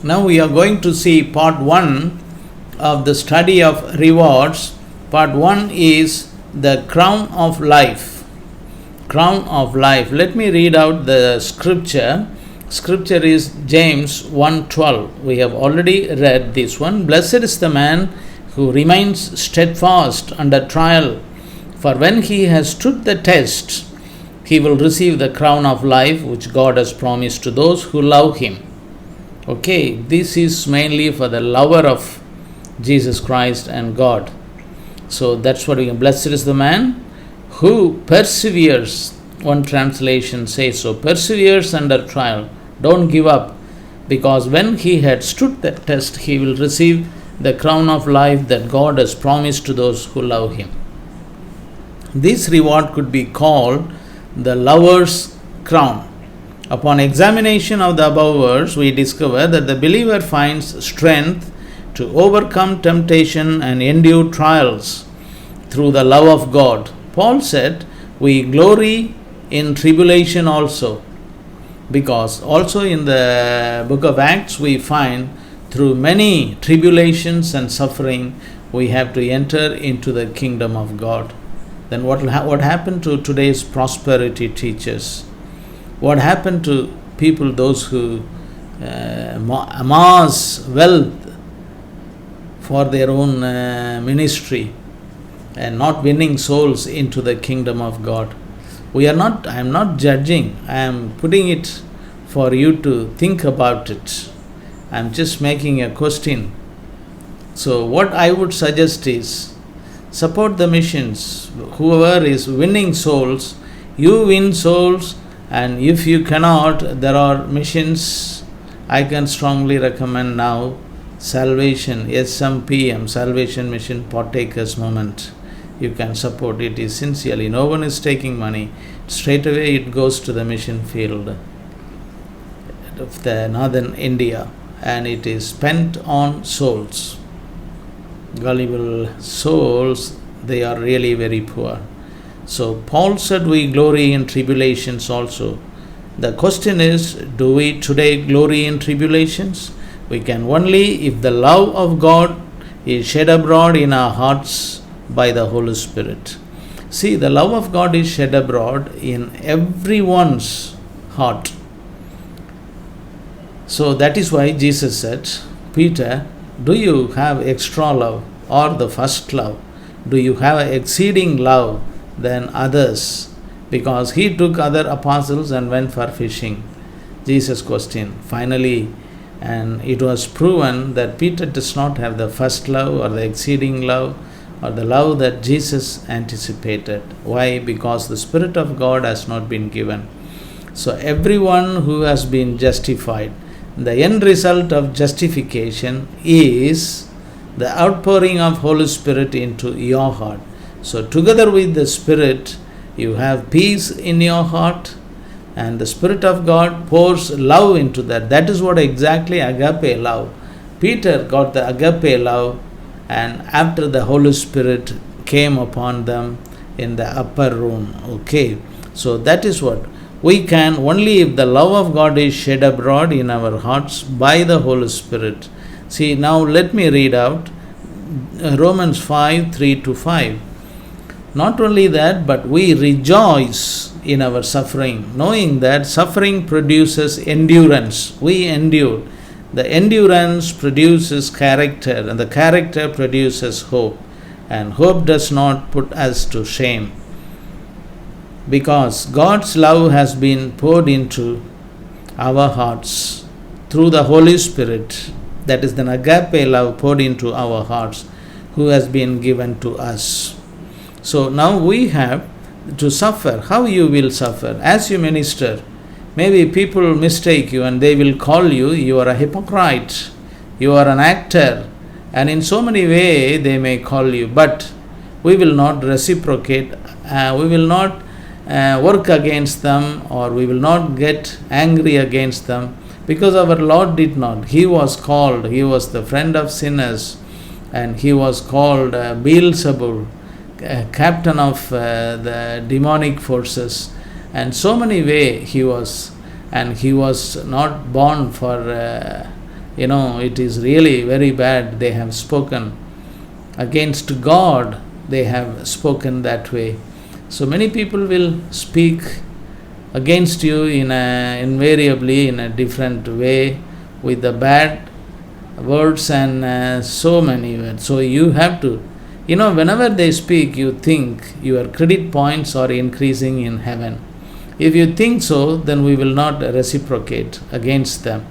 Now we are going to see part 1 of the study of rewards. Part 1 is the crown of life. Crown of life. Let me read out the scripture. Scripture is James 1:12. We have already read this one. Blessed is the man who remains steadfast under trial, for when he has stood the test, he will receive the crown of life which God has promised to those who love him. Okay, this is mainly for the lover of Jesus Christ and God. So that's what we can. Blessed is the man who perseveres. One translation says so. Perseveres under trial. Don't give up, because when he had stood the test, he will receive the crown of life that God has promised to those who love him. This reward could be called the lover's crown. Upon examination of the above verse, we discover that the believer finds strength to overcome temptation and endure trials through the love of God. Paul said, we glory in tribulation also, because also in the book of Acts we find through many tribulations and suffering we have to enter into the kingdom of God. Then what happened to today's prosperity teachers? What happened to people, those who amass wealth for their own ministry and not winning souls into the kingdom of God? I am not judging. I am putting it for you to think about it. I am just making a question. So what I would suggest is, support the missions. Whoever is winning souls, you win souls. And if you cannot, there are missions. I can strongly recommend now Salvation, SMPM, Salvation Mission Partakers Movement. You can support it. Sincerely. No one is taking money. Straight away it goes to the mission field of the northern India, and it is spent on souls. Gullible souls, they are really very poor. So Paul said we glory in tribulations also. The question is, do we today glory in tribulations? We can only if the love of God is shed abroad in our hearts by the Holy Spirit. See, the love of God is shed abroad in everyone's heart. So that is why Jesus said, Peter, do you have extra love or the first love? Do you have an exceeding love than others? Because he took other apostles and went for fishing. Jesus questioned finally, and it was proven that Peter does not have the first love or the exceeding love or the love that Jesus anticipated. Why? Because the Spirit of God has not been given. So everyone who has been justified, the end result of justification is the outpouring of Holy Spirit into your heart. So together with the Spirit, you have peace in your heart, and the Spirit of God pours love into that. That is what exactly agape love. Peter got the agape love, and after the Holy Spirit came upon them in the upper room. Okay, so that is what we can only if the love of God is shed abroad in our hearts by the Holy Spirit. See, now let me read out Romans 5:3-5. Not only that, but we rejoice in our suffering, knowing that suffering produces endurance. We endure. The endurance produces character, and the character produces hope. And hope does not put us to shame, because God's love has been poured into our hearts through the Holy Spirit. That is the agape love poured into our hearts, who has been given to us. So now we have to suffer. How you will suffer? As you minister, maybe people mistake you and they will call you, you are a hypocrite, you are an actor, and in so many ways they may call you, but we will not reciprocate, we will not work against them, or we will not get angry against them, because our Lord did not. He was called, he was the friend of sinners, and he was called Beelzebul, captain of the demonic forces, and so many ways he was, and he was not born for It is really very bad. They have spoken against God, they have spoken that way. So many people will speak against you invariably in a different way with the bad words and so many words. So you have to, whenever they speak, you think your credit points are increasing in heaven. If you think so, then we will not reciprocate against them.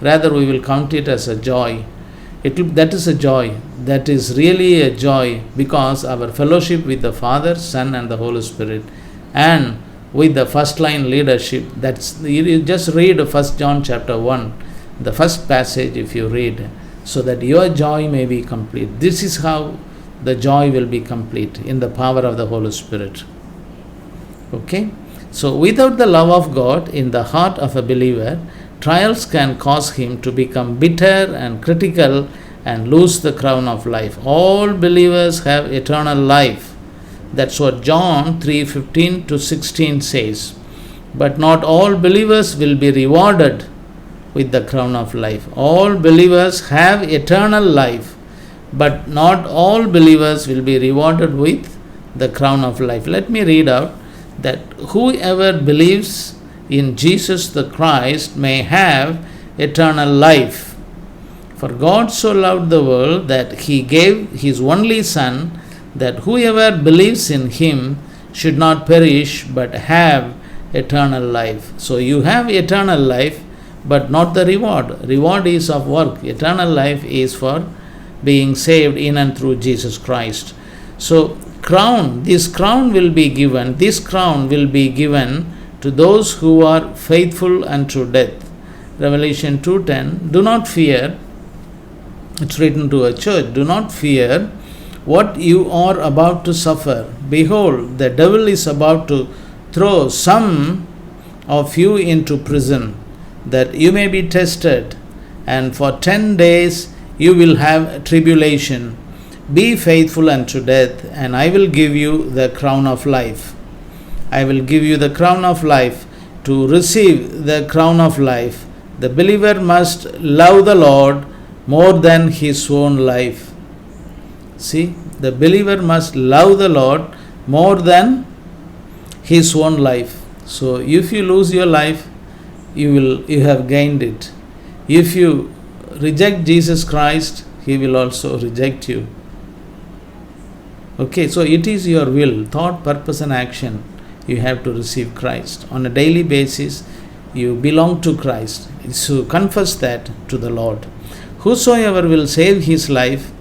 Rather, we will count it as a joy. That is a joy. That is really a joy, because our fellowship with the Father, Son, and the Holy Spirit, and with the first line leadership. You just read 1 John chapter 1, the first passage if you read, so that your joy may be complete. This is how the joy will be complete, in the power of the Holy Spirit. Okay? So without the love of God in the heart of a believer, trials can cause him to become bitter and critical and lose the crown of life. All believers have eternal life. That's what John 3:15 to 16 says. But not all believers will be rewarded with the crown of life. All believers have eternal life, but not all believers will be rewarded with the crown of life. Let me read out that whoever believes in Jesus the Christ may have eternal life. For God so loved the world that he gave his only Son, that whoever believes in him should not perish but have eternal life. So you have eternal life, but not the reward. Reward is of work. Eternal life is for being saved in and through Jesus Christ. So this crown will be given to those who are faithful unto death. Revelation 2:10. Do not fear. It's written to a church. Do not fear what you are about to suffer. Behold, the devil is about to throw some of you into prison, that you may be tested, and for 10 days you will have tribulation. Be faithful unto death, and I will give you the crown of life. I will give you the crown of life. To receive the crown of life, the believer must love the Lord more than his own life. See, the believer must love the Lord more than his own life. So if you lose your life, you have gained it. If you reject Jesus Christ, he will also reject you. Okay, so it is your will, thought, purpose, and action. You have to receive Christ. On a daily basis, you belong to Christ. So confess that to the Lord. Whosoever will save his life,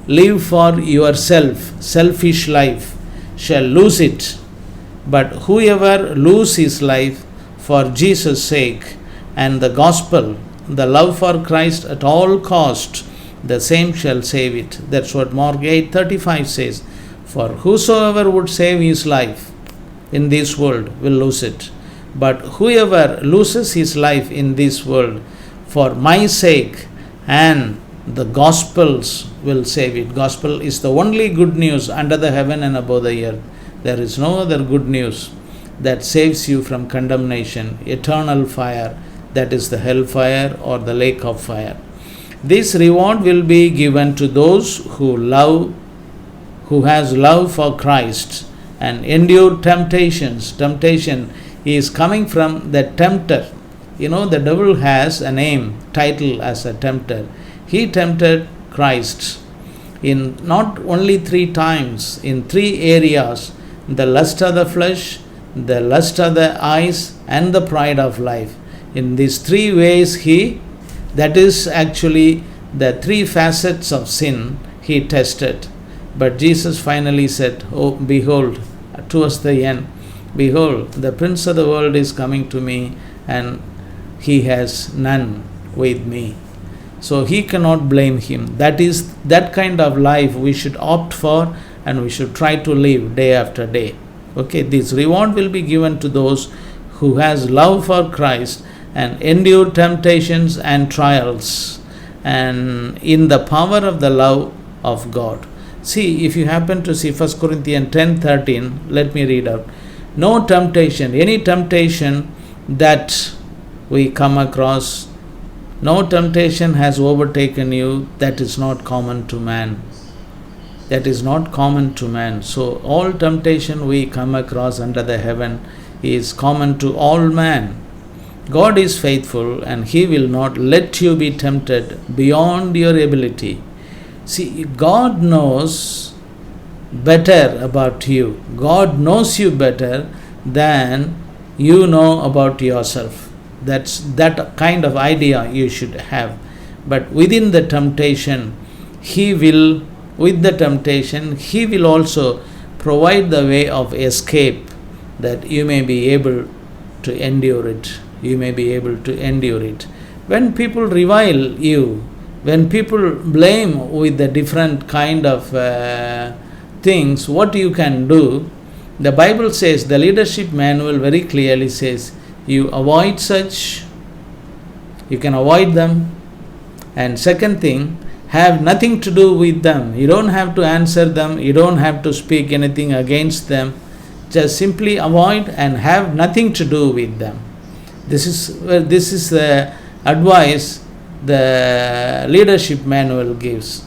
live for yourself, selfish life, shall lose it. But whoever lose his life for Jesus' sake and the gospel, the love for Christ at all cost, the same shall save it. That's what Mark 8:35 says. For whosoever would save his life in this world will lose it. But whoever loses his life in this world for my sake and the gospel's will save it. Gospel is the only good news under the heaven and above the earth. There is no other good news that saves you from condemnation, eternal fire, that is the hellfire or the lake of fire. This reward will be given to those who has love for Christ and endure temptations. Temptation is coming from the tempter. The devil has a name, title as a tempter. He tempted Christ in not only 3 times, in 3 areas: the lust of the flesh, the lust of the eyes, and the pride of life. In these 3 ways, that is actually the 3 facets of sin he tested. But Jesus finally said, "Oh, behold," towards the end, "behold, the prince of the world is coming to me, and he has none with me." So he cannot blame him. That is that kind of life we should opt for, and we should try to live day after day. Okay, this reward will be given to those who has love for Christ and endure temptations and trials, and in the power of the love of God. See, if you happen to see 1 Corinthians 10:13, let me read out. No temptation, any temptation that we come across No temptation has overtaken you that is not common to man. That is not common to man. So all temptation we come across under the heaven is common to all man. God is faithful and He will not let you be tempted beyond your ability. See, God knows better about you. God knows you better than you know about yourself. That's that kind of idea you should have. But within the temptation, He will also provide the way of escape that you may be able to endure it. You may be able to endure it. When people revile you, when people blame with the different kind of things, what you can do, the Bible says, the leadership manual very clearly says, you avoid such, you can avoid them. And second thing, have nothing to do with them. You don't have to answer them, you don't have to speak anything against them. Just simply avoid and have nothing to do with them. This is the advice the leadership manual gives.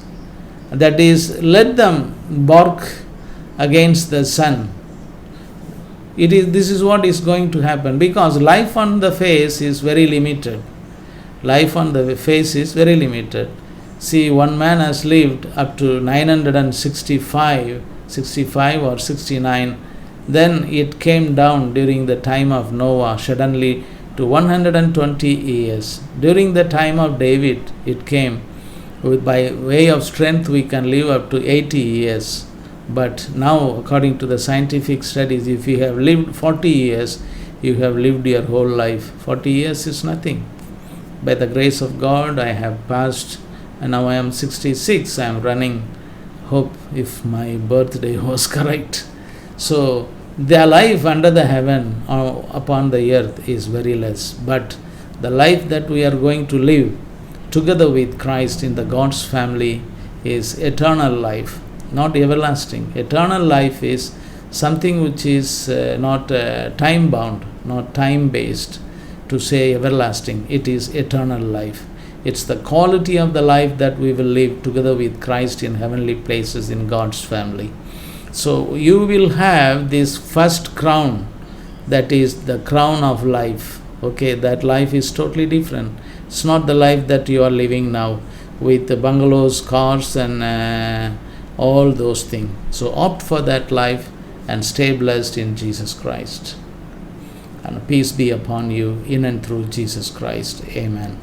That is, let them bark against the sun. This is what is going to happen, because life on the face is very limited. Life on the face is very limited. See, one man has lived up to 965 or 69. Then it came down during the time of Noah suddenly to 120 years. During the time of David, it came. By way of strength, we can live up to 80 years. But now, according to the scientific studies, if you have lived 40 years, you have lived your whole life. 40 years is nothing. By the grace of God, I have passed, and now I am 66. I am running. Hope if my birthday was correct. So, their life under the heaven or upon the earth is very less. But the life that we are going to live together with Christ in the God's family is eternal life, not everlasting. Eternal life is something which is not time bound, not time based to say everlasting. It is eternal life. It's the quality of the life that we will live together with Christ in heavenly places in God's family. So you will have this first crown, that is the crown of life. Okay, that life is totally different. It's not the life that you are living now with the bungalows, cars, and all those things. So opt for that life and stay blessed in Jesus Christ. And peace be upon you in and through Jesus Christ. Amen.